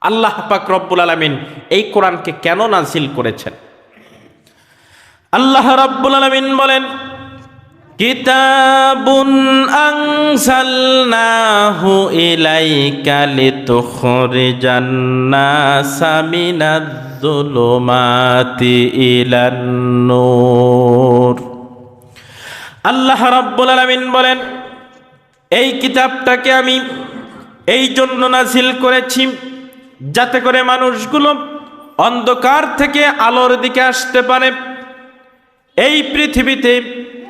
আল্লাহ পাক রব্বুল আলামিন এই কোরআনকে কেন নাজিল করেছেন? আল্লাহ রাব্বুল আলামিন বলেন, কিতাবুন আনজালনাহু ইলাইকা লিতুখরিজান নাসা মিনাজ-যুলুমাতি ইলান নূর। আল্লাহ রাব্বুল আলামিন বলেন, এই কিতাবটাকে আমি এই জন্য নাজিল করেছি যাতে করে মানুষগুলো অন্ধকার থেকে আলোর দিকে আসতে পারে। এই পৃথিবীতে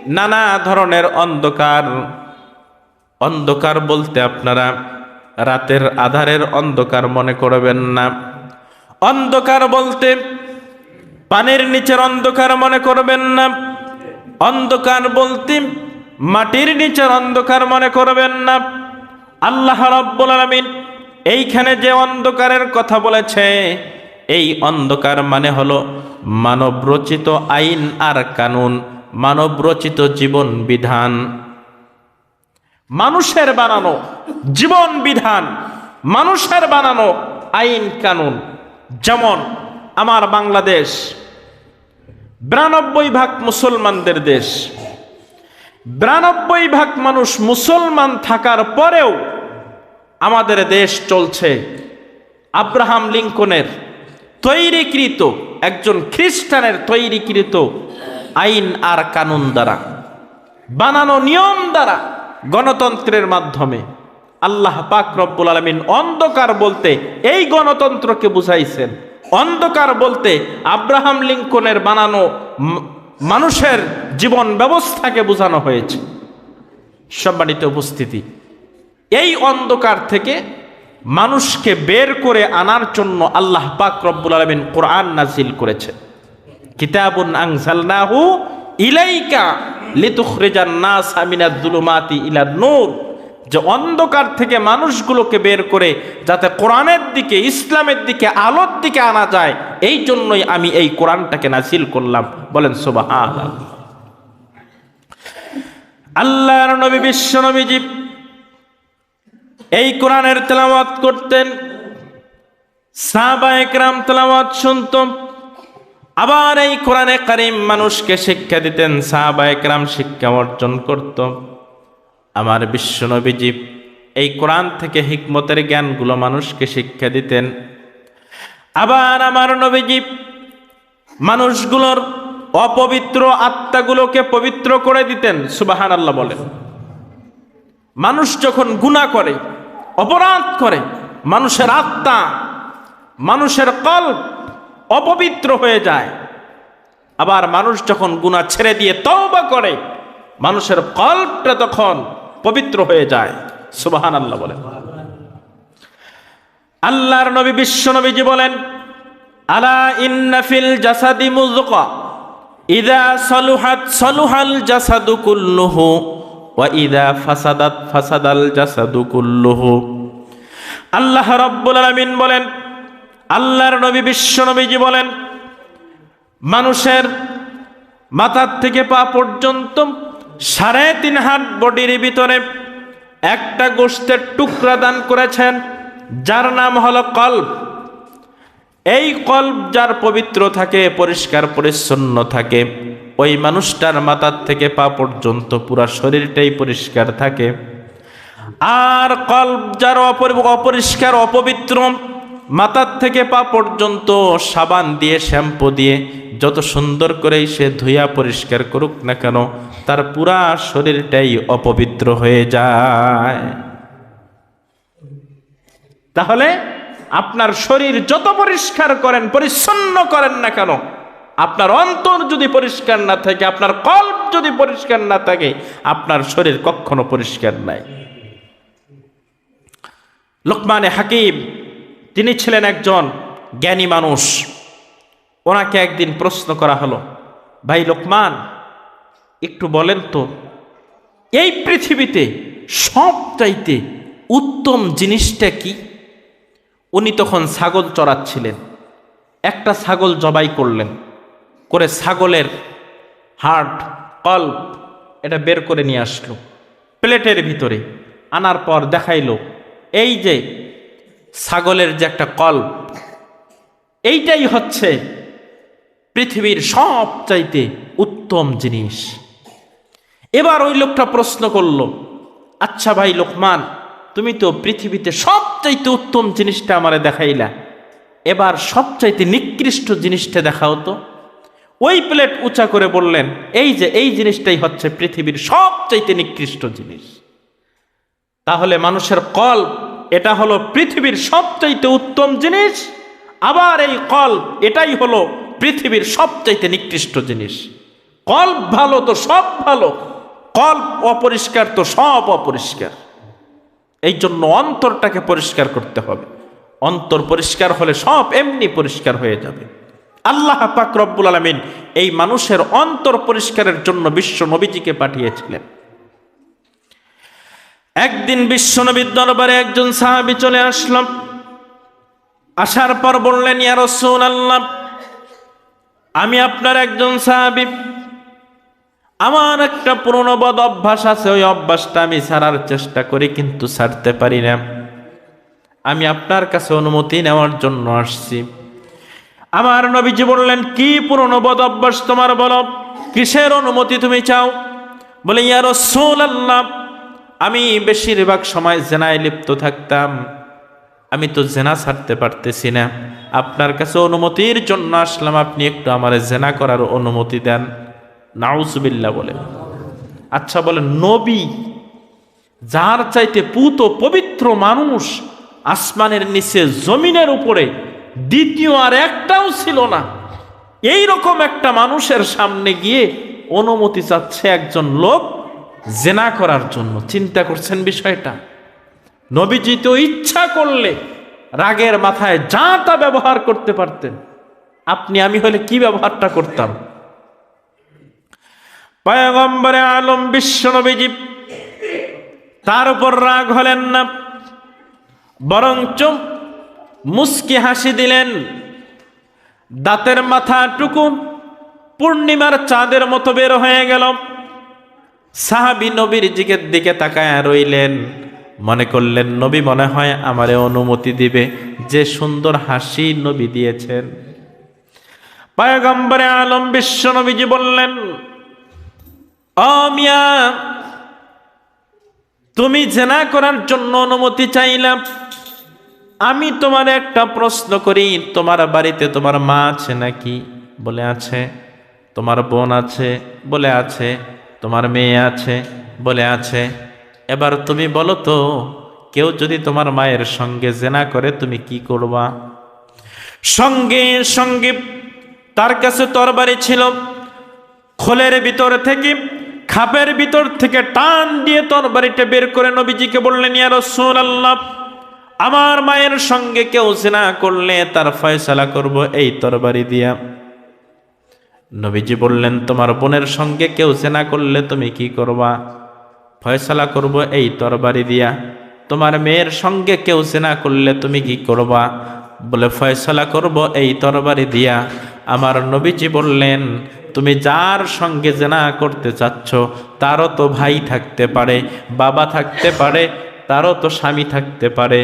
নানা ধরনের অন্ধকার বলতে আপনারা রাতের আধারের অন্ধকার মনে করবেন না। অন্ধকার বলতে পানির নিচের অন্ধকার মনে করবেন না। অন্ধকার বলতে মাটির নিচের অন্ধকার মনে করবেন না। আল্লাহ রাব্বুল আলামিন এইখানে যে অন্ধকারের কথা বলেছে, এই অন্ধকার মানে হলো মানবরচিত আইন আর কানুন, মানবরচিত জীবন বিধান, মানুষের বানানো জীবন বিধান, মানুষের বানানো আইন কানুন। যেমন আমার বাংলাদেশ 92% মুসলমানদের দেশ। 92% মানুষ মুসলমান থাকার পরেও আমাদের দেশ চলছে আব্রাহাম লিঙ্কনের তৈরিকৃত, একজন খ্রিস্টানের তৈরিকৃত আইন আর কানুন দ্বারা, বানানো নিয়ম দ্বারা, গণতন্ত্রের মাধ্যমে। আল্লাহ পাক রব্বুল আলামিন অন্ধকার বলতে এই গণতন্ত্রকে বুঝাইছেন। অন্ধকার বলতে আব্রাহাম লিঙ্কনের বানানো মানুষের জীবন ব্যবস্থাকে বোঝানো হয়েছে। সম্মানিত উপস্থিতি, এই অন্ধকার থেকে মানুষকে বের করে আনার জন্য আল্লাহ পাক রব্বুল আলামিন কোরআন নাজিল করেছে। কিতাবুন আনজালনাহু ইলাইকা লিতুখরিজান নাসা মিনাজ-যুলুমাতি ইলান নূর, যে অন্ধকার থেকে মানুষগুলোকে বের করে যাতে কোরআনের দিকে, ইসলামের দিকে, আলোর দিকে আনা যায়, এই জন্যই আমি এই কোরআনটাকে নাজিল করলাম। বলেন সুবহানাল্লাহ। আল্লাহর নবী বিশ্ব নবীজি এই কোরআনের তেলাওয়াত করতেন, সাহাবায়ে কেরাম তেলাওয়াত শুনতেন। আবার এই কোরআনে কারীম মানুষকে শিক্ষা দিতেন, সাহাবায়ে কেরাম শিক্ষা অর্জন করত। আমার বিশ্ব নবীজি এই কোরআন থেকে হিকমতের জ্ঞানগুলো মানুষকে শিক্ষা দিতেন। আবার আমার নবীজি মানুষগুলোর অপবিত্র আত্মাগুলোকে পবিত্র করে দিতেন। সুবহানাল্লাহ বলেন। মানুষ যখন গুনাহ করে, অপরাধ করে, মানুষের আত্মা, মানুষের কল্ব অপবিত্র হয়ে যায়। আবার মানুষ যখন গুনাহ ছেড়ে দিয়ে তওবা করে, মানুষের কল্বটা তখন পবিত্র হয়ে যায়। সুবহানাল্লাহ বলেন। আল্লাহর নবী বিশ্ব নবীজি বলেন, আলা ইন্না ফিল জাসাদি মুযগা ইযা সালুহাত সালুহাল জাসাদু কুল্লুহু ওয়া ইযা ফাসাদাত ফাসাদাল জাসাদু কুল্লুহু। আল্লাহ রাব্বুল আলামিন বলেন, আল্লাহর নবী বিশ্ব নবীজি বলেন, মানুষের মাথার থেকে পা পর্যন্ত 3.5 হাত বডির ভিতরে একটা গোশতের টুকরা দান করেছেন, যার নাম হলো কল্ব। এই কল্ব যার পবিত্র থাকে, পরিষ্কার পরিচ্ছন্ন থাকে, ওই মানুষটার মাথার থেকে পা পর্যন্ত পুরা শরীরটাই পরিষ্কার থাকে। আর কল্ব যার অপরিষ্কার, অপবিত্র, মাথার থেকে পা পর্যন্ত সাবান দিয়ে, শ্যাম্পু দিয়ে যত সুন্দর করেই সে ধুইয়া পরিষ্কার করুক না কেন, তার পুরা শরীরটাই অপবিত্র হয়ে যায়। তাহলে আপনার শরীর যত পরিষ্কার করেন, পরিচ্ছন্ন করেন না কেন, আপনার অন্তর যদি পরিষ্কার না থাকে, আপনার কল্ব যদি পরিষ্কার না থাকে, আপনার শরীর কখনো পরিষ্কার নাই। লোকমানে হাকিম, তিনি ছিলেন একজন জ্ঞানী মানুষ। ওনাকে একদিন প্রশ্ন করা হলো, ভাই লোকমান, একটু বলেন তো, এই পৃথিবীতে সবচাইতে উত্তম জিনিসটা কি? উনি তখন ছাগল চড়াচ্ছিলেন। একটা ছাগল জবাই করলেন, করে ছাগলের হার্ট, কল্ব এটা বের করে নিয়ে আসলো প্লেটের ভিতরে। আনার পর দেখাইলো, এই যে ছাগলের যে একটা কল্প, এইটাই হচ্ছে পৃথিবীর সবচাইতে উত্তম জিনিস। এবার ওই লোকটা প্রশ্ন করল, আচ্ছা ভাই লোকমান, তুমি তো পৃথিবীতে সবচাইতে উত্তম জিনিসটা আমারে দেখাইলা, এবার সবচাইতে নিকৃষ্ট জিনিসটা দেখাও তো। ওই প্লেট উঁচা করে বললেন, এই যে এই জিনিসটাই হচ্ছে পৃথিবীর সবচাইতে নিকৃষ্ট জিনিস। তাহলে মানুষের কল্প এটা হলো পৃথিবীর সবচাইতে উত্তম জিনিস, আবার এই কল্প এটাই হলো পৃথিবীর সবচাইতে নিকৃষ্ট জিনিস। কল্প ভালো তো সব ভালো, কল্প অপরিষ্কার তো সব অপরিষ্কার। এই জন্য অন্তরটাকে পরিষ্কার করতে হবে। অন্তর পরিষ্কার হলে সব এমনি পরিষ্কার হয়ে যাবে। আল্লাহ পাক রব্বুল আলামিন এই মানুষের অন্তর পরিষ্কারের জন্য বিশ্ব নবীজিকে পাঠিয়েছিলেন। একদিন বিশ্ব নবীর দরবারে একজন সাহাবী চলে আসলাম। আসার পর বললেন, ইয়া রাসূলুল্লাহ, আমি আপনার একজন সাহাবী, আমার একটা পুরনো বদ অভ্যাস আছে, ওই অভ্যাসটা আমি ছাড়ার চেষ্টা করি কিন্তু ছাড়তে পারি না। আমি আপনার কাছে অনুমতি নেওয়ার জন্য আসছি। আমার নবীজি বললেন, কি পুরনো বদ অভ্যাস তোমার, বলো, কিসের অনুমতি তুমি চাও? বলে, ইয়া রাসূলুল্লাহ, আমি বেশিরভাগ সময় জেনায় লিপ্ত থাকতাম, আমি তো জেনা ছাড়তে পারতেছি না, আপনার কাছে অনুমতির জন্য আসলাম, আপনি একটু আমার জেনা করার অনুমতি দেন। নাউজুবিল্লাহ বলে। আচ্ছা বলেন, নবী যার চাইতে পুত পবিত্র মানুষ আসমানের নিচে জমিনের উপরে দ্বিতীয় আর একটাও ছিল না, এই রকম একটা মানুষের সামনে গিয়ে অনুমতি চাচ্ছে একজন লোক জেনা করার জন্য। চিন্তা করছেন বিষয়টা? নবীজি তো ইচ্ছা করলে রাগের মাথায় যা তা ব্যবহার করতে পারতেন। আপনি আমি হলে কি ব্যবহারটা করতাম? পয়গম্বরে আলম বিশ্ব নবীজি তার উপর রাগ হলেন না, বরঞ্চ মুস্কি হাসি দিলেন। দাঁতের মাথাটুকু পূর্ণিমার চাঁদের মতো বের হয়ে গেল। সাহাবী নবীর দিকে তাকায় রইলেন, মনে করলেন নবী মনে হয় আমারে অনুমতি দিবে, যে সুন্দর হাসি নবী দিয়েছেন। পয়গম্বরে আলম বিশ্ব নবীজি বললেন, ও মিয়া, তুমি জেনা করার জন্য অনুমতি চাইলাম, আমি তোমার একটা প্রশ্ন করি, তোমার বাড়িতে তোমার মা আছে নাকি? বলে আছে। তোমার বোন আছে? বলে আছে। তোমার মেয়ে আছে? বলে আছে। এবার তুমি বলো তো, কেউ যদি তোমার মায়ের সঙ্গে জেনা করে তুমি কি করবা? সঙ্গে সঙ্গে তার কাছে তরবারি ছিল, খোলের ভিতর থেকে, খাপের ভিতর থেকে টান দিয়ে তরবারিটা বের করে নবীজিকে বললেন, ইয়া রাসূলুল্লাহ, আমার মায়ের সঙ্গে কেউ জিনা করলে তার ফয়সালা করব এই তরবারি দিয়া। নবীজি বললেন, তোমার বোনের সঙ্গে কেউ জিনা করলে তুমি কি করবা? ফয়সালা করব এই তরবারি দিয়া। তোমার মেয়ের সঙ্গে কেউ জিনা করলে তুমি কি করবা? বলে, ফয়সালা করব এই তরবারি দিয়া। আমার নবীজি বললেন, তুমি যার সঙ্গে জিনা করতে চাচ্ছ তারও তো ভাই থাকতে পারে, বাবা থাকতে পারে, তারও তো স্বামী থাকতে পারে,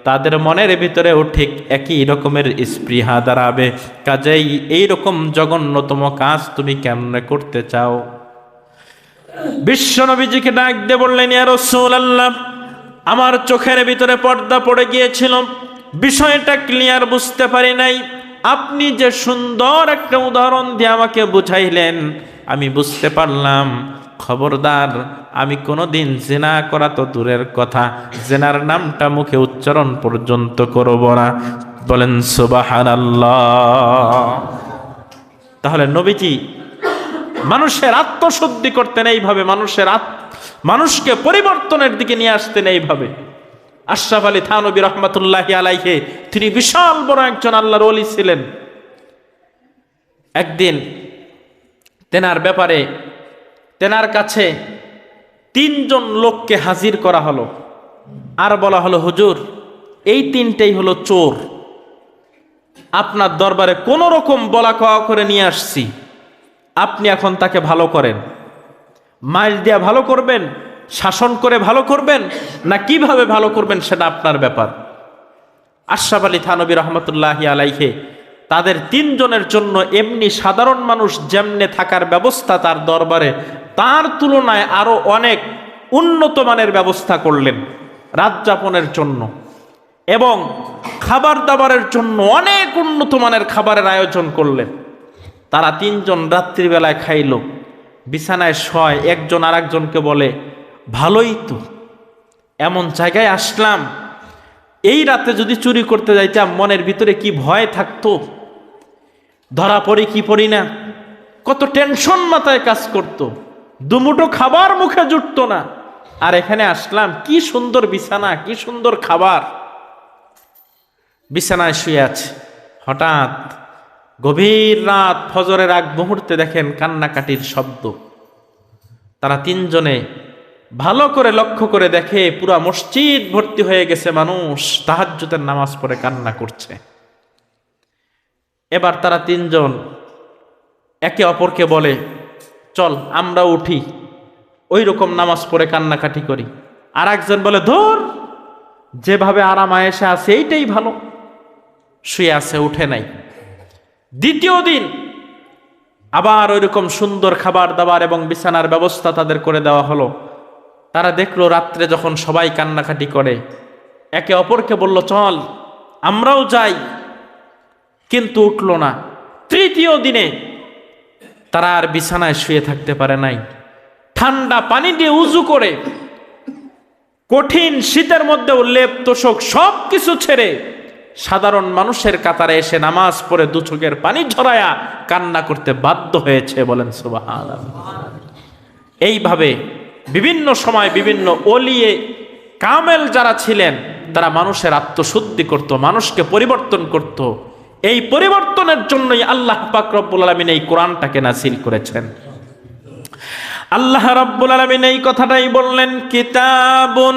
তাদের মনের ভিতরেও ঠিক একই রকমের স্পৃহা দাঁড়াবে। কাজেই এইরকম জঘন্যতম কাজ তুমি কেমনে করতে চাও? বিশ্ব নবীজিকে ডাক দিয়ে বললেন, ইয়া রাসূলুল্লাহ, আমার চোখের ভিতরে পর্দা পড়ে গিয়েছিল, বিষয়টা ক্লিয়ার বুঝতে পারি নাই। আপনি যে সুন্দর একটা উদাহরণ দিয়ে আমাকে বুঝাইলেন, আমি বুঝতে পারলাম। খবরদার, আমি কোনোদিন জিনা করা তো দূরের কথা, জিনার নামটা মুখে উচ্চারণ পর্যন্ত করব না। বলেন সুবহানাল্লাহ। তাহলে নবীজি মানুষের আত্মশুদ্ধি করতেন এইভাবে, মানুষকে পরিবর্তনের দিকে নিয়ে আসতেন এইভাবে। আশরাফ আলী থানভী রহমাতুল্লাহি আলাইহি, তিনি বিশাল বড় একজন আল্লাহর ওলি ছিলেন। একদিন তেনার কাছে 3 জন লোককে হাজির করা হলো, আর বলা হলো, হুজুর, এই 3টেই হলো চোর, আপনার দরবারে কোন রকম বলা কওয়া করে নিয়ে আসছি, আপনি এখন তাকে ভালো করেন। মাইল দিয়া ভালো করবেন, শাসন করে ভালো করবেন, না কিভাবে ভালো করবেন সেটা আপনার ব্যাপার। আশরাফ আলী থানভী রহমতুল্লাহি আলাইহি তাদের তিনজনের জন্য এমনি সাধারণ মানুষ যেমনে থাকার ব্যবস্থা তার দরবারে, তার তুলনায় আরো অনেক উন্নত মানের ব্যবস্থা করলেন রাত যাপনের জন্য, এবং খাবার দাবারের জন্য অনেক উন্নত মানের খাবারের আয়োজন করলেন। তারা তিনজন রাত্রিবেলায় খাইল, বিছানায় শয়, একজন আর একজনকে বলে, ভালোই তো, এমন জায়গায় আসলাম, এই রাতে যদি চুরি করতে যাইতাম মনের ভিতরে কি ভয় থাকতো, ধরা পড়ি কি পড়ি না, কত টেনশন মাথায় কাজ করত, দুমুঠো খাবার মুখে জুটতো না। আর এখানে আসলাম, কি সুন্দর বিছানা, কি সুন্দর খাবার, বিছানায় শুয়ে আছে। হঠাৎ গভীর রাত ফজরের আগ মুহূর্তে দেখেন কান্নাকাটির শব্দ। তারা তিনজনে ভালো করে লক্ষ্য করে দেখে পুরা মসজিদ ভর্তি হয়ে গেছে মানুষ, তাহাজ্জুদের নামাজ পড়ে কান্না করছে। এবার তারা তিনজন একে অপরকে বলে, চল আমরা উঠি, ওই রকম নামাজ পড়ে কান্নাকাটি করি। আর একজন বলে, ধর, যেভাবে আরাম আয়েশে আছে এইটাই ভালো, শুয়ে আছে, উঠে নাই। দ্বিতীয় দিন আবার ওইরকম সুন্দর খাবার দাবার এবং বিছানার ব্যবস্থা তাদের করে দেওয়া হলো। তারা দেখলো রাত্রে যখন সবাই কান্নাকাটি করে, একে অপরকে বলল, চল আমরাও যাই, কিন্তু উঠলো না। তৃতীয় দিনে তারা আর বিছানায় শুয়ে থাকতে পারে নাই, ঠান্ডা পানি দিয়ে উজু করে কঠিন শীতের মধ্যেও লেপ তোষক সব কিছু ছেড়ে সাধারণ মানুষের কাতারে এসে নামাজ পড়ে দু চোখের পানি ঝরায়া কান্না করতে বাধ্য হয়েছে। বলেন সুবহানাল্লাহ। এইভাবে বিভিন্ন সময় বিভিন্ন ওলিয়ে কামেল যারা ছিলেন তারা মানুষের আত্মশুদ্ধি করত, মানুষকে পরিবর্তন করত। এই পরিবর্তনের জন্যই আল্লাহ পাক রব্বুল আলামিন এই কোরআনটাকে নাযিল করেছেন। আল্লাহ রাব্বুল আলামিন এই কথাটাই বললেন, কিতাবুন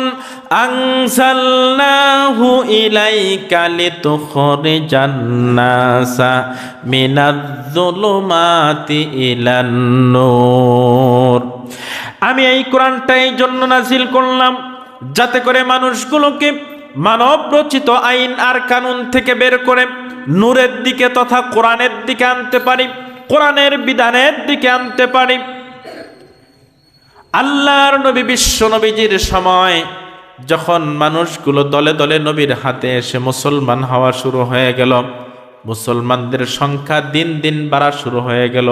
আনজালনাহু ইলাইকা লিতুখরিজান নাসা মিনাজ-যুলুমাতি ইলান নূর। আমি এই কোরআনটা এই জন্য নাযিল করলাম যাতে করে মানুষগুলোকে মানব রচিত আইন আর কানুন থেকে বের করে নূরের দিকে তথা কোরআনের দিকে আনতে পারি, কোরআনের বিধানের দিকে আনতে পারি। আল্লাহর নবী বিশ্ব নবীজির সময় যখন মানুষগুলো দলে দলে নবীর হাতে এসে মুসলমান হওয়া শুরু হয়ে গেল, মুসলমানদের সংখ্যা দিন দিন বাড়া শুরু হয়ে গেল।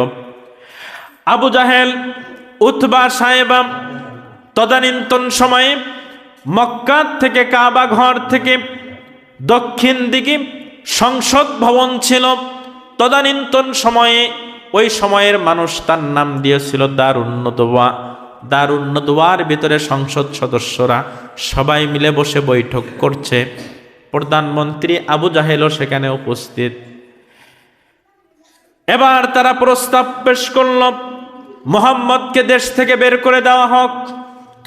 আবু জাহেল, উতবা, সায়েবা তদানীন্তন সময়ে মক্কা থেকে কাবা ঘর থেকে দক্ষিণ দিকে সংসদ ভবন ছিল। তদানীন্তন সময়ে ওই সময়ের মানুষ তার নাম দিয়েছিল দারুন নদওয়া। দারুন নদওয়ার ভিতরে সংসদ সদস্যরা সবাই মিলে বসে বৈঠক করছে। প্রধানমন্ত্রী আবু জাহেলও সেখানে উপস্থিত। এবার তারা প্রস্তাব পেশ করল, মুহাম্মদকে দেশ থেকে বের করে দেওয়া হোক,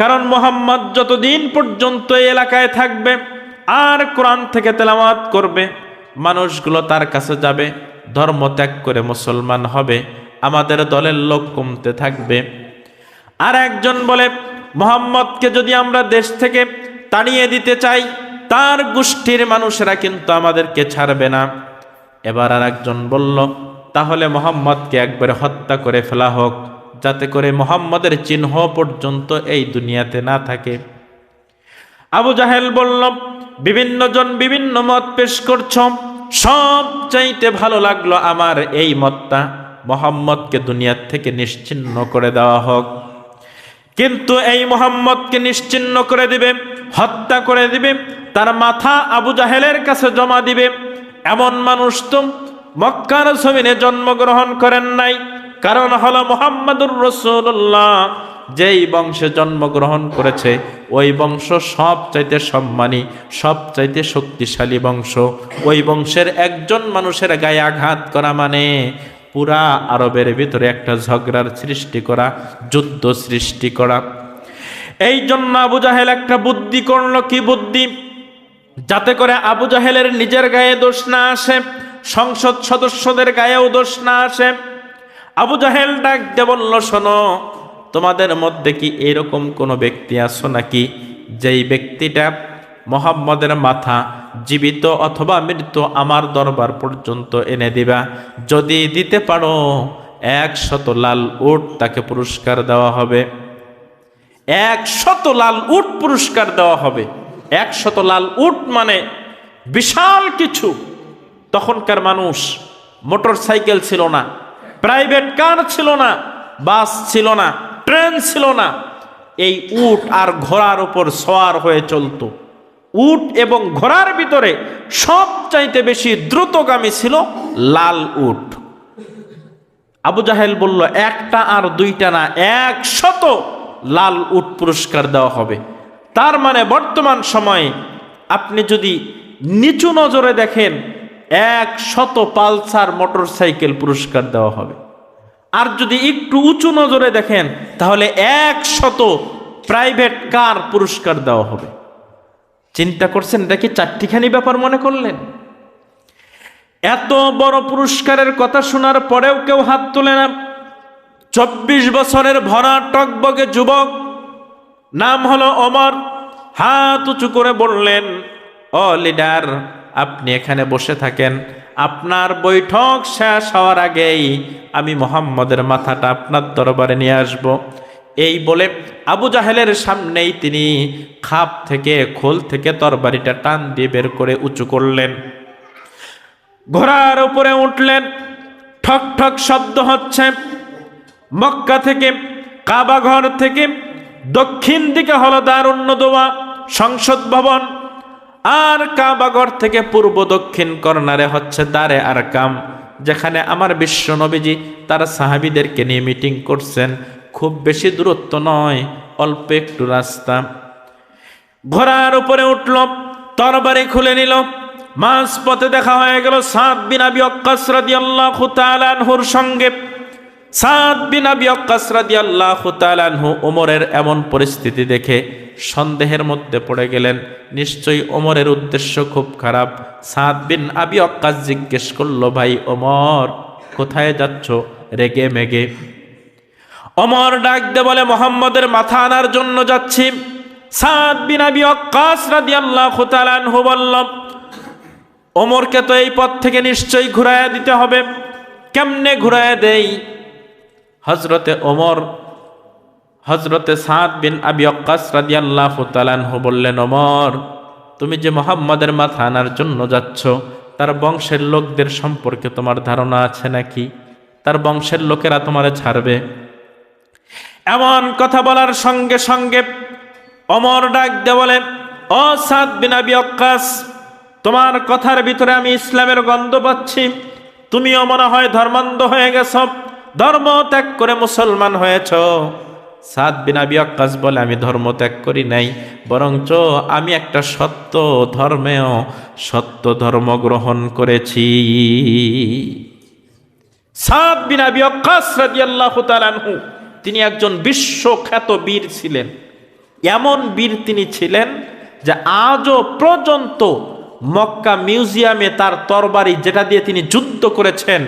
কারণ মুহাম্মদ যতদিন পর্যন্ত এই এলাকায় থাকবে আর কোরআন থেকে তেলাওয়াত করবে, মানুষগুলো তার কাছে যাবে, ধর্ম ত্যাগ করে মুসলমান হবে, আমাদের দলের লোক কমতে থাকবে। আর একজন বলে, মুহাম্মদকে যদি আমরা দেশ থেকে তাড়িয়ে দিতে চাই, তার গোষ্ঠীর মানুষেরা কিন্তু আমাদেরকে ছাড়বে না। এবার আর একজন বলল, তাহলে মুহাম্মদকে একবারে হত্যা করে ফেলা হোক, যাতে করে মুহাম্মদের চিহ্ন পর্যন্ত এই দুনিয়াতে না থাকে। আবু জাহেল বলল, বিভিন্ন জন বিভিন্ন মত পেশ করছ, সব চাইতে ভালো লাগলো আমার এই মতটা, মুহাম্মদকে দুনিয়ার থেকে নিশ্চিহ্ন করে দেওয়া হোক। কিন্তু এই মুহাম্মদকে নিশ্চিহ্ন করে দিবে, হত্যা করে দিবে, তার মাথা আবু জাহেলের কাছে জমা দিবে, এমন মানুষ তো মক্কার জমিনে জন্মগ্রহণ করেন নাই। কারণ হলো মুহাম্মাদুর রাসূলুল্লাহ যেই বংশে জন্মগ্রহণ করেছে ওই বংশ সব চাইতে সম্মানী, সব চাইতে শক্তিশালী বংশ। ওই বংশের একজন মানুষের গায়ে আঘাত করা মানে পুরা আরবের ভিতরে একটা ঝগড়ার সৃষ্টি করা, যুদ্ধ সৃষ্টি করা। এই জন্য আবু জাহেল একটা বুদ্ধি করলো। কি বুদ্ধি? যাতে করে আবু জাহেলের নিজের গায়ে দোষ না আসে, সংসদ সদস্যদের গায়েও দোষ না আসে। আবু জাহেল ডাক দিয়ে বলল, শোনো, তোমাদের মধ্যে কি এরকম কোনো ব্যক্তি আছো নাকি যেই ব্যক্তিটা মুহাম্মদের মাথা জীবিত অথবা মৃত আমার দরবার পর্যন্ত এনে দিবা। যদি দিতে পারো 100 লাল উট তাকে পুরস্কার দেওয়া হবে। 100 লাল উট পুরস্কার দেওয়া হবে। 100 লাল উট মানে বিশাল কিছু। তখনকার মানুষ মোটর সাইকেল ছিল না, প্রাইভেট কার ছিল না, বাস ছিল না, ট্রেন ছিল না। এই উট আর ঘোড়ার উপর সওয়ার হয়ে চলতো। উট এবং ঘোড়ার ভিতরে সবচাইতে বেশি দ্রুতগামী ছিল লাল উট। আবু জাহেল বলল, একটা আর দুইটা না, 100 লাল উট পুরস্কার দেওয়া হবে। তার মানে বর্তমান সময়ে আপনি যদি নিচু নজরে দেখেন 100 পালসার মোটর সাইকেল পুরস্কার দেওয়া হবে। আর যদি একটু উঁচু নজরে দেখেন তাহলে 100 প্রাইভেট কার পুরস্কার দেওয়া হবে। চিন্তা করছেন, এটা কি চারটিখানি ব্যাপার মনে করলেন? এত বড় পুরস্কারের কথা শোনার পরেও কেউ হাত তোলে না। 24 বছরের ভরা টকবগে যুবক, নাম হলো ওমর, হাত উঁচু করে বললেন, ও লিডার, আপনি এখানে বসে থাকেন, আপনার বৈঠক শেষ হওয়ার আগেই আমি মুহাম্মদের মাথাটা আপনার দরবারে নিয়ে আসব। এই বলে আবু জাহেলের সামনেই তিনি খাপ থেকে, খোল থেকে তরবারিটা টান দিয়ে বের করে উঁচু করলেন। ঘোড়ার উপরে উঠলেন। ঠক ঠক শব্দ হচ্ছে। মক্কা থেকে, কাবা ঘর থেকে দক্ষিণ দিকে হলো দারুন নদওয়া সংসদ ভবন, আর কাবাঘর থেকে পূর্ব দক্ষিণ কর্নারে হচ্ছে দারে আরকাম, যেখানে আমার বিশ্ব নবীজি তার সাহাবীদেরকে নিয়ে মিটিং করছেন। খুব বেশি দূরত্ব নয়, অল্প একটু রাস্তা। ঘোড়ার উপরে উঠল, তরবারি খুলে নিল। মাঝ পথে দেখা হয়ে গেল সাদ বিন আবি ওয়াক্কাস রাদিয়াল্লাহু তাআলা আনহুর সঙ্গে। সাদ বিন আবি ওয়াক্কাস রাদিয়াল্লাহু তাআলা আনহু ওমরের এমন পরিস্থিতি দেখে সন্দেহের মধ্যে পড়ে গেলেন। নিশ্চয়ই ওমরের উদ্দেশ্য খুব খারাপ। সাদ বিন আবি ওয়াক্কাস জিজ্ঞেস করলো, ভাই ওমর, কোথায় যাচ্ছ রেগে মেগে? ওমর ডাক দিয়ে বলে, মুহাম্মদের মাথা আনার জন্য যাচ্ছি। সাদ বিন আবি ওয়াক্কাস রাদিয়াল্লাহু তাআলা আনহু বলল, ওমরকে তো এই পথ থেকে নিশ্চয়ই ঘুরাইয়া দিতে হবে। কেমনে ঘুরাইয়া দেই? হজরতে সাদ বিন আবি ওয়াক্কাস রাদিয়াল্লাহু তাআলা আনহু বললেন, ওমর, তুমি যে মুহাম্মদের মাথা আনার জন্য যাচ্ছ, তার বংশের লোকদের সম্পর্কে তোমার ধারণা আছে নাকি? তার বংশের লোকেরা তোমারে ছাড়বে? এমন কথা বলার সঙ্গে সঙ্গে ওমর ডাক দিয়ে বলে, ও সাদ বিন আবি ওয়াক্কাস, তোমার কথার ভিতরে আমি ইসলামের গন্ধ পাচ্ছি। তুমিও মনে হয় ধর্মান্ধ হয়ে গেছ, ধর্ম ত্যাগ করে মুসলমান হয়েছ। সাদ বিন আবি ওয়াক্কাস বলে, আমি ধর্ম ত্যাগ করি নাই, বরঞ্চ আমি একটা সত্য ধর্ম গ্রহণ করেছি। সাদ বিন আবি ওয়াক্কাস রাদিয়াল্লাহু তাআলা আনহু তিনি একজন বিশ্বখ্যাত বীর ছিলেন। এমন বীর তিনি ছিলেন যে আজও পর্যন্ত মক্কা মিউজিয়ামে তার তরবারি, যেটা দিয়ে তিনি যুদ্ধ করেছেন,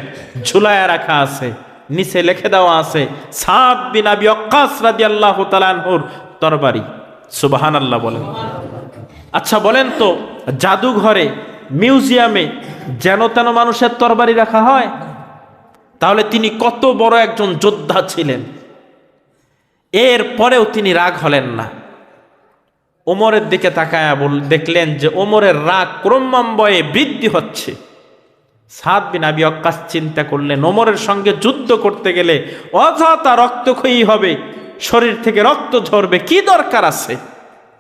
ঝুলায়া রাখা আছে। নিচে লিখে দেওয়া আছে সাদ বিন আবি ওয়াক্কাস রাদিয়াল্লাহু তাআলা আনহুর তরবারি। সুবহানাল্লাহ বলেন। আচ্ছা বলেন তো, জাদুঘরে, মিউজিয়ামে যেন তেন মানুষের তরবারি রাখা হয়? তাহলে তিনি কত বড় একজন যোদ্ধা ছিলেন। এর পরেও তিনি রাগ হলেন না। ওমরের দিকে তাকায়া দেখলেন যে ওমরের রাগ ক্রমান্বয়ে বৃদ্ধি হচ্ছে। সাদ বিন আবি ওয়াক্কাস চিন্তা করলেন, ওমরের সঙ্গে যুদ্ধ করতে গেলে অযথা রক্তক্ষয়ী হবে, শরীর থেকে রক্ত ঝরবে, কি দরকার আছে?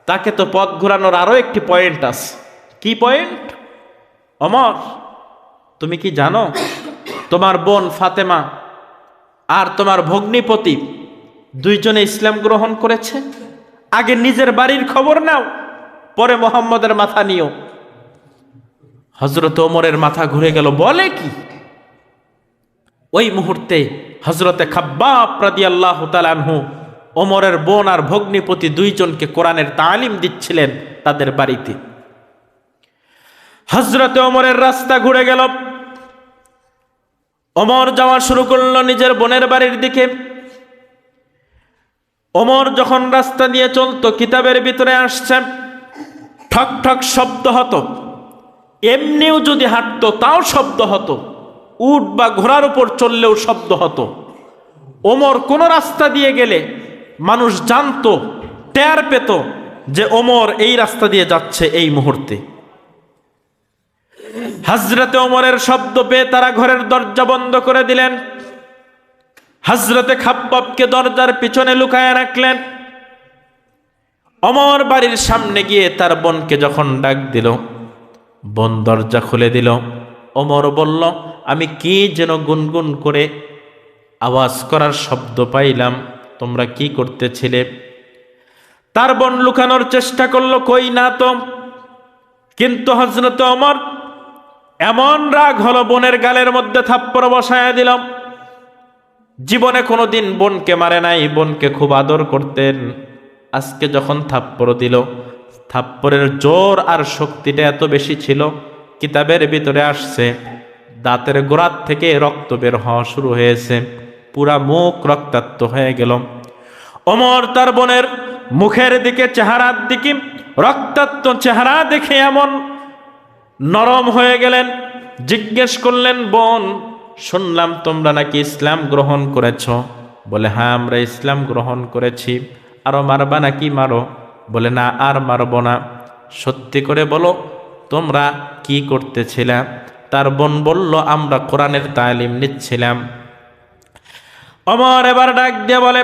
তাকে তো পথ ঘোরানোর আরো একটি পয়েন্ট আছে। কি পয়েন্ট? ওমর, তুমি কি জানো তোমার বোন ফাতেমা আর তোমার ভগ্নিপতি দুইজনে ইসলাম গ্রহণ করেছে? আগে নিজের বাড়ির খবর নাও, পরে মুহাম্মদের মাথা নিও। হযরত ওমরের মাথা ঘুরে গেল, বলে কি? ওই মুহূর্তে হযরতে খাব্বাব রাদিয়াল্লাহু তাআলা আনহু ওমরের বোন আর ভগ্নিপতি দুইজনকে কোরআনের তালিম দিচ্ছিলেন তাদের বাড়িতে। হযরতে ওমরের রাস্তা ঘুরে গেল। ওমর যাওয়া শুরু করলো নিজের বোনের বাড়ির দিকে। ওমর যখন রাস্তা দিয়ে চলতো, কিতাবের ভিতরে আসছে ঠক ঠক শব্দ হতো, এমনিও যদি হাঁটতো তাও শব্দ হতো, উট বা ঘোড়ার উপর চললেও শব্দ হতো। ওমর কোন রাস্তা দিয়ে গেলে মানুষ জানতো, টের পেত যে ওমর এই রাস্তা দিয়ে যাচ্ছে এই মুহূর্তে। হযরতে ওমরের শব্দ পেয়ে তারা ঘরের দরজা বন্ধ করে দিলেন। হযরতে খাব্বাবকে দরজার পিছনে লুকায় রাখলেন। ওমর বাড়ির সামনে গিয়ে তার বোনকে যখন ডাক দিল, বোন দরজা খুলে দিল। ওমর বলল, আমি কি যেন গুনগুন করে আওয়াজ করার শব্দ পাইলাম, তোমরা কি করতেছিলে? তার বোন লুকানোর চেষ্টা করলো, কই না তো। কিন্তু হযরত ওমর এমন রাগ হলো, বোনের গালের মধ্যে থাপ্পড় বসায়া দিলাম। জীবনে কোনোদিন বোনকে মারে নাই, বোনকে খুব আদর করতেন। আজকে যখন থাপ্পড় দিল, থাপ্পড়ের জোর আর শক্তিটা এত বেশি ছিল, কিতাবের ভিতরে আসছে দাঁতের গোড়ার থেকে রক্ত বের হওয়া শুরু হয়েছে, পুরা মুখ রক্তাক্ত হয়ে গেল। ওমর তার বোনের মুখের দিকে, চেহারার দিকে, রক্তাক্ত চেহারা দেখে এমন নরম হয়ে গেলেন। জিজ্ঞেস করলেন, বোন, শুনলাম তোমরা নাকি ইসলাম গ্রহণ করেছ? বলে, হ্যাঁ, আমরা ইসলাম গ্রহণ করেছি। আরো মারবা নাকি? মারো। বলে, না, আর মারব না। সত্যি করে বলো, তোমরা কি করতেছিলা? তার বোন বলল, আমরা কোরআনের তালিম নিচ্ছিলাম। ওমর এবার ডাক দিয়ে বলে,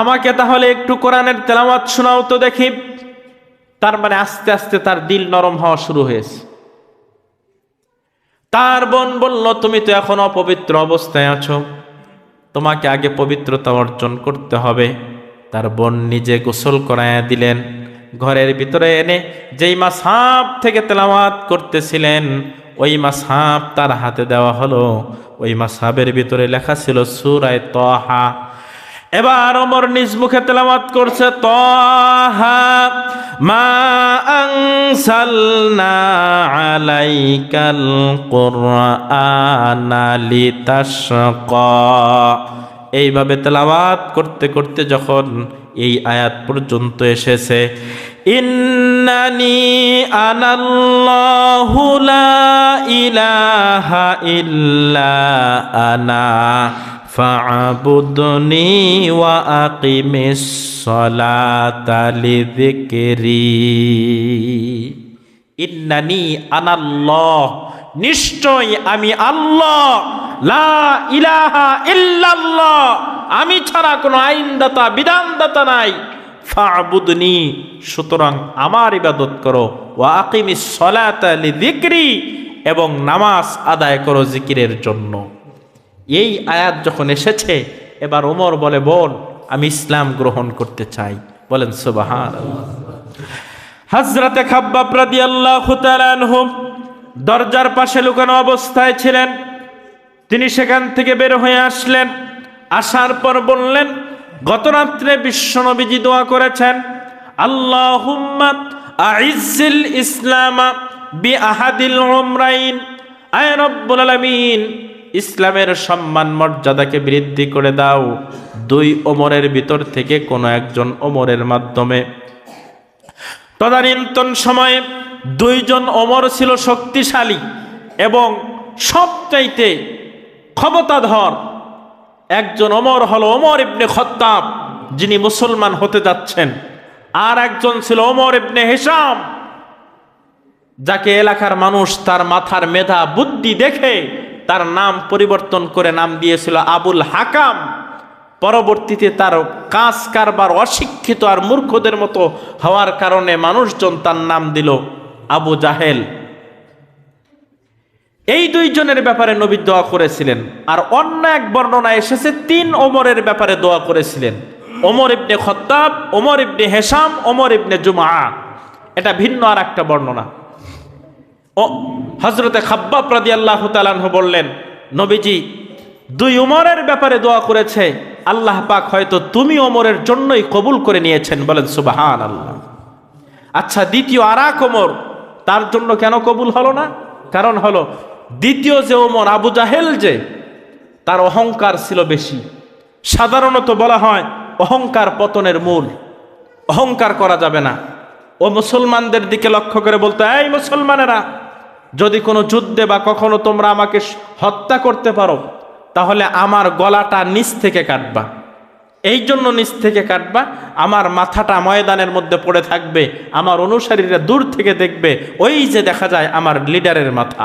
আমাকে তাহলে একটু কোরআনের তেলাওয়াত শোনাও তো দেখি। তার মানে আস্তে আস্তে তার দিল নরম হওয়া শুরু হয়েছে। তার বোন বলল, তুমি তো এখন অপবিত্র অবস্থায় আছো, তোমাকে আগে পবিত্রতা অর্জন করতে হবে। তার বোন নিজে গোসল করায়া দিলেন। ঘরের ভিতরে এনে যেই মাসহাফ থেকে তেলাওয়াত করতেছিলেন, ওই মাসহাফ তার হাতে দেওয়া হলো। ওই মাসহাফের ভিতরে লেখা ছিল সূরা তাহা। এবার ওমর নিজ মুখে তেলাওয়াত করছে, তাহা মা আনসালনা আলাইকাল কুরআনা লিতাশকা। এইভাবে তেলাওয়াত করতে করতে যখন এই আয়াত পর্যন্ত এসেছে, ইন্নানি আনাল্লাহু লা ইলাহা ইল্লা আনা ফা'বুদনি ওয়া আকিমিস সালাতা লিযিকরি। ইন্নানি আনাল্লাহ, নিশ্চয় আমি আল্লাহ, লা ইলাহা ইল্লাল্লাহ, আমি ছাড়া কোনো আইনদাতা বিধানদাতা নাই। ফা'বুদনি, সুতরাং আমার ইবাদত করো। ওয়া আকিমিস সালাতা লিযিকরি, এবং নামাজ আদায় করো জিকিরের জন্য। এই আয়াত যখন এসেছে, এবার ওমর বলে, বোন, আমি ইসলাম গ্রহণ করতে চাই। বলেন সুবহানাল্লাহ। হযরতে খাব্বাব রাদিয়াল্লাহু তাআলা আনহু দরজার পাশে লুকানো অবস্থায় ছিলেন। তিনি সেখান থেকে বের হয়ে আসলেন। আসার পর বললেন, গত রাত্রে বিশ্বনবীজি দোয়া করেছেন, আল্লাহুম্মা আইজ্জিল ইসলামা বিআহাদিল উমরাইন। আয় রব্বুল আলামিন, ইসলামের সম্মান মর্যাদাকে বৃদ্ধি করে দাও দুই ওমরের ভিতর থেকে কোনো একজন ওমরের মাধ্যমে। তদানীন্তন সময়ে দুইজন ওমর ছিল শক্তিশালী এবং সবচাইতে ক্ষমতাধর। একজন ওমর হলো ওমর ইবনে খাত্তাব, যিনি মুসলমান হতে যাচ্ছেন। আর একজন ছিল ওমর ইবনে হিশাম, যাকে এলাকার মানুষ তার মাথার মেধা বুদ্ধি দেখে তার নাম পরিবর্তন করে নাম দিয়েছিল আবুল হাকাম। পরবর্তীতে তার কাজ কারবার অশিক্ষিত আর মূর্খদের মতো হওয়ার কারণে মানুষজন তার নাম দিল আবু জাহেল। এই দুইজনের ব্যাপারে নবী দোয়া করেছিলেন। আর অন্য এক বর্ণনা এসেছে তিন ওমরের ব্যাপারে দোয়া করেছিলেন, ওমর ইবনে খাত্তাব, ওমর ইবনে হিশাম, ওমর ইবনে জুমআ। এটা ভিন্ন আর একটা বর্ণনা। ও হযরতে খাব্বাব রাদিয়াল্লাহু তাআলা আনহু বললেন, নবীজি দুই ওমরের ব্যাপারে দোয়া করেছে, আল্লাহ পাক হয়তো তুমি ওমরের জন্যই কবুল করে নিয়েছেন। বলেন সুবহানাল্লাহ। আচ্ছা, দ্বিতীয় আরাক ওমর, তার জন্য কেন কবুল হলো না? কারণ হলো, দ্বিতীয় যে ওমর আবু জাহেল, যে তার অহংকার ছিল বেশি। সাধারণত বলা হয় অহংকার পতনের মূল, অহংকার করা যাবে না। ও মুসলমানদের দিকে লক্ষ্য করে বলতো, এই মুসলমানেরা, যদি কোনো যুদ্ধে বা কখনো তোমরা আমাকে হত্যা করতে পারো, তাহলে আমার গলাটা নিচ থেকে কাটবা। এই জন্য নিচ থেকে কাটবা, আমার মাথাটা ময়দানের মধ্যে পড়ে থাকবে, আমার অনুসারীরা দূর থেকে দেখবে ওই যে দেখা যায় আমার লিডারের মাথা।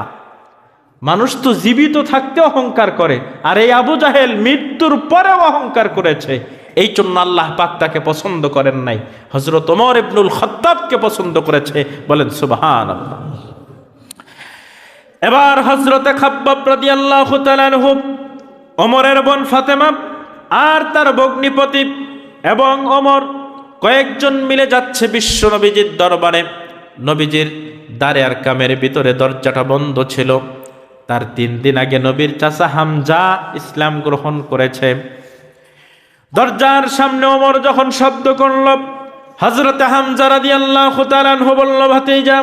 মানুষ তো জীবিত থাকতে অহংকার করে, আর এই আবু জাহেল মৃত্যুর পরেও অহংকার করেছে। এই জন্য আল্লাহ পাক তাকে পছন্দ করেন নাই, হযরত ওমর ইবনুল খাত্তাবকে পছন্দ করেছে। বলেন সুবহানাল্লাহ। এবার হযরতে খাব্বাব রাদিয়াল্লাহু তাআলা আনহু, ওমরের বোন ফাতেমা আর তার ভগ্নিপতি এবং ওমর কয়েকজন মিলে যাচ্ছে বিশ্ব নবীজির দরবারে। নবীজির দারে আর কামের ভিতরে দরজাটা বন্ধ ছিল। তার 3 দিন আগে নবীর চাচা হামজা ইসলাম গ্রহণ করেছে। দরজার সামনে ওমর যখন শব্দ করল, হযরতে হামজা রাদিয়াল্লাহু তাআলা আনহু বলল, ভাতিজা,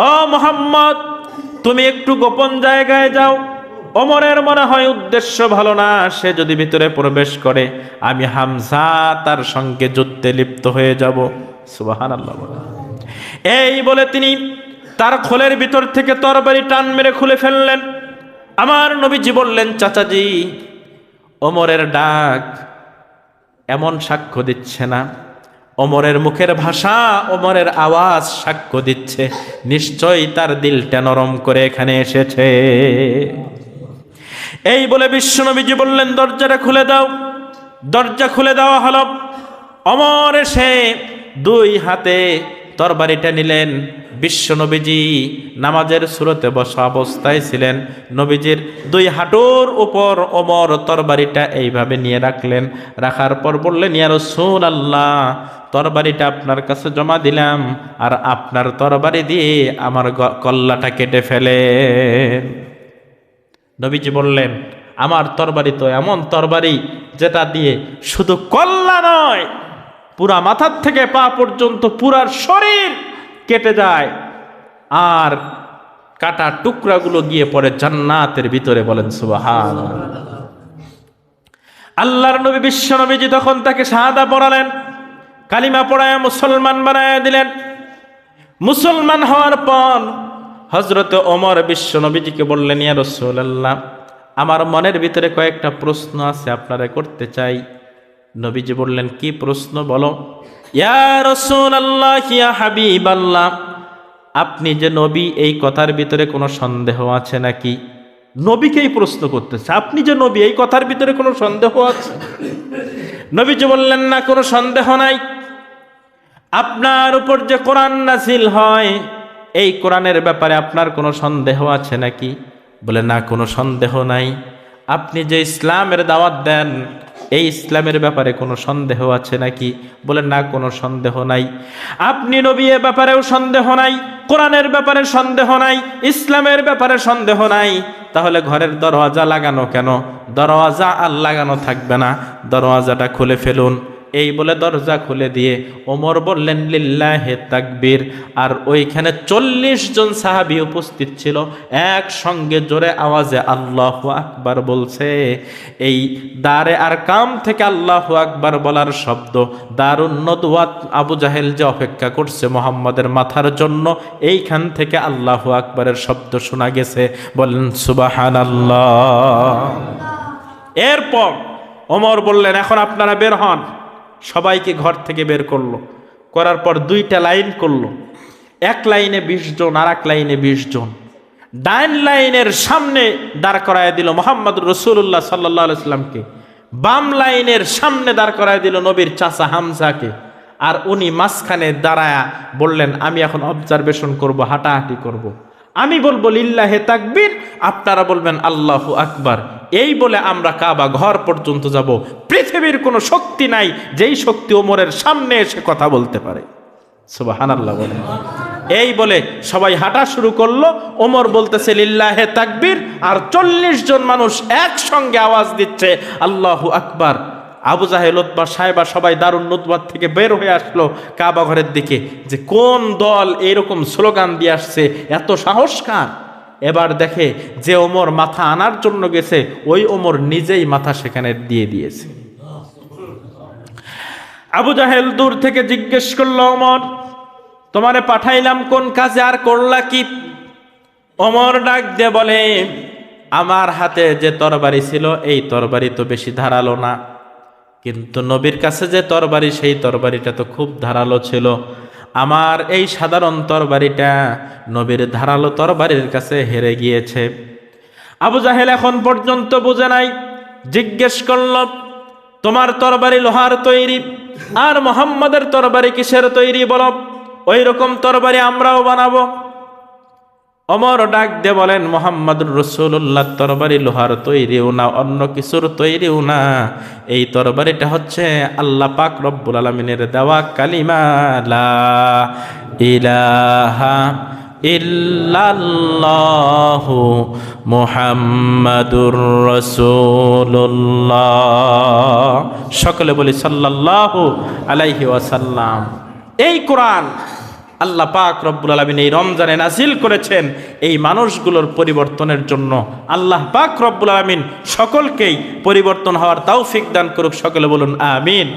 ও মুহাম্মদ, তুমি একটু গোপন জায়গায় যাও। ওমরের মনে হয় উদ্দেশ্য ভালো না, সে যদি ভিতরে প্রবেশ করে আমি হামজা তার সঙ্গে যুদ্ধে লিপ্ত হয়ে যাব। সুবহানাল্লাহ। এই বলে তিনি তার খোলের ভিতর থেকে তরবারি টান মেরে খুলে ফেললেন। আমার নবীজি বললেন, চাচাজি, ওমরের ডাক এমন সাক্ষ্য দিচ্ছে না, ওমরের মুখের ভাষা, ওমরের আওয়াজ সাক্ষ্য দিচ্ছে নিশ্চয়ই তার দিলটা নরম করে এখানে এসেছে। এই বলে বিশ্বনবীজি বললেন, দরজাটা খুলে দাও। দরজা খুলে দেওয়া হলো। ওমর এসে 2 হাতে তরবারিটা নিলেন। বিশ্বনবীজি নামাজের সুরতে বসা অবস্থায় ছিলেন। নবীজির 2 হাঁটুর উপর ওমর তরবারিটা এইভাবে নিয়ে রাখলেন। রাখার পর বললেন, ইয়া রাসূলুল্লাহ, তরবারিটা আপনার কাছে জমা দিলাম, আর আপনার তরবারি দিয়ে আমার কল্লাটা কেটে ফেলেন। নবীজি বললেন, আমার তরবারি তো এমন তরবারি যেটা দিয়ে শুধু কল্লা নয়, পুরা মাথার থেকে পা পর্যন্ত পুরার শরীর কেটে যায়, আর কাটা টুকরাগুলো গিয়ে পড়ে জান্নাতের ভিতরে। বলেন সুবহানাল্লাহ। আল্লাহর নবী বিশ্ব নবীজি তখন তাকে শাহাদা পড়ালেন, কালিমা পড়ায় মুসলমান বানায় দিলেন। মুসলমান হওয়ার পর হযরত ওমর বিশ্ব নবীজিকে বললেন, ইয়া রাসূলুল্লাহ, আমার মনের ভিতরে কয়েকটা প্রশ্ন আছে, আপনারা করতে চাই। নবীজি বললেন, কি প্রশ্ন বলো। ইয়া রাসূলুল্লাহ, ইয়া হাবিবাল্লাহ, আপনি যে নবী, এই কথার ভিতরে কোনো সন্দেহ আছে নাকি? নবীকেই প্রশ্ন করতেছে, আপনি যে নবী, এই কথার ভিতরে কোনো সন্দেহ আছে? নবীজি বললেন, না, কোনো সন্দেহ নাই। আপনার উপর যে কোরআন নাযিল হয়, এই কোরআনের ব্যাপারে আপনার কোনো সন্দেহ আছে নাকি? বলে, না, কোনো সন্দেহ নাই। আপনি যে ইসলামের দাওয়াত দেন, এই ইসলামের ব্যাপারে কোনো সন্দেহ আছে নাকি? বলে, না, কোনো সন্দেহ নাই। আপনি নবী, এ ব্যাপারেও সন্দেহ নাই, কোরআনের ব্যাপারে সন্দেহ নাই, ইসলামের ব্যাপারে সন্দেহ নাই। তাহলে ঘরের দরওয়াজা লাগানো কেন? দরওয়াজা আর লাগানো থাকবে না, দরওয়াজাটা খুলে ফেলুন। এই বলে দরজা খুলে দিয়ে ওমর বললেন, লিল্লাহে তাকবীর। আর ওইখানে 40 জন সাহাবী উপস্থিত ছিল, একসঙ্গে জোরে আওয়াজে আল্লাহু আকবার বলছে। এই দারে আর কাম থেকে আল্লাহু আকবার বলার শব্দ, দারুন নদওয়াত আবু জাহেল যে অপেক্ষা করছে মুহাম্মাদের মাথার জন্য, এইখান থেকে আল্লাহু আকবারের শব্দ শোনা গেছে। বলেন সুবহানাল্লাহ। এরপর ওমর বললেন, এখন আপনারা বের হন। সবাইকে ঘর থেকে বের করলো, করার পর 2টা লাইন করলো। এক লাইনে 20 জন, আর এক লাইনে 20 জন। ডাইন লাইনের সামনে দাঁড় করায় দিল মুহাম্মদুর রাসূলুল্লাহ সাল্লাল্লাহু আলাইহি সাল্লামকে, বাম লাইনের সামনে দাঁড় করায় দিল নবীর চাচা হামজাকে। আর উনি মাঝখানে দাঁড়ায়া বললেন, আমি এখন অবজারভেশন করব, হাঁটাহাঁটি করব। আমি বলবো লিল্লাহে তাকবীর, আপনারা বলবেন আল্লাহু আকবার। এই বলে আমরা কাবা ঘর পর্যন্ত যাব। পৃথিবীর কোনো শক্তি নাই যেই শক্তি ওমরের সামনে এসে কথা বলতে পারে। সুবহানাল্লাহ বলেন। এই বলে সবাই হাঁটা শুরু করলো। ওমর বলতেছে লিল্লাহে তাকবীর, আর 40 জন মানুষ একসঙ্গে আওয়াজ দিচ্ছে আল্লাহু আকবার। আবু জাহেল, উতবা, সায়বা সবাই দারুন নদওয়াত থেকে বের হয়ে আসলো কাবা ঘরের দিকে, যে কোন দল এইরকম স্লোগান দিয়ে আসছে, এত সাহস কার? এবার দেখে যে ওমর মাথা আনার জন্য গেছে, ওই ওমর নিজেই মাথা সেখানে দিয়ে দিয়েছে। আবু জাহেল দূর থেকে জিজ্ঞেস করলো, ওমর, তোমারে পাঠাইলাম কোন কাজে, আর করলা কি? ওমর ডাক দিয়ে বলে, আমার হাতে যে তরবারি ছিল এই তরবারি তো বেশি ধারালো না, কিন্তু নবীর কাছে যে তরবারি সেই তরবারিটা তো খুব ধারালো ছিল। আমার এই সাধারণ তরবারিটা নবীর ধারালো তরবারির কাছে হেরে গিয়েছে। আবু জাহেল এখন পর্যন্ত বুঝে নাই। জিজ্ঞেস করল, তোমার তরবারি লোহার তৈরি, আর মুহাম্মাদের তরবারি কিসের তৈরি বলো, ওই রকম তরবারি আমরাও বানাবো। ওমর ডাক দিয়ে বলেন, মুহাম্মাদুর রাসূলুল্লাহ তরবারি লোহার তৈরিও না, অন্য কিছুর তৈরিও না, এই তরবারিটা হচ্ছে আল্লাহ পাক রব্বুল আলামিনের দেওয়া কালিমা লা ইলাহা ইল্লাল্লাহু মুহাম্মাদুর রাসূলুল্লাহ। সকলে বলি সাল্লাল্লাহু আলাইহি ওয়াসাল্লাম। এই কোরআন আল্লাহ পাক রব্বুল আলামিন এই রমজানে নাজিল করেছেন এই মানুষগুলোর পরিবর্তনের জন্য। আল্লাহ পাক রব্বুল আলামিন সকলকেই পরিবর্তন হওয়ার তৌফিক দান করুক। সকলে বলুন আমিন।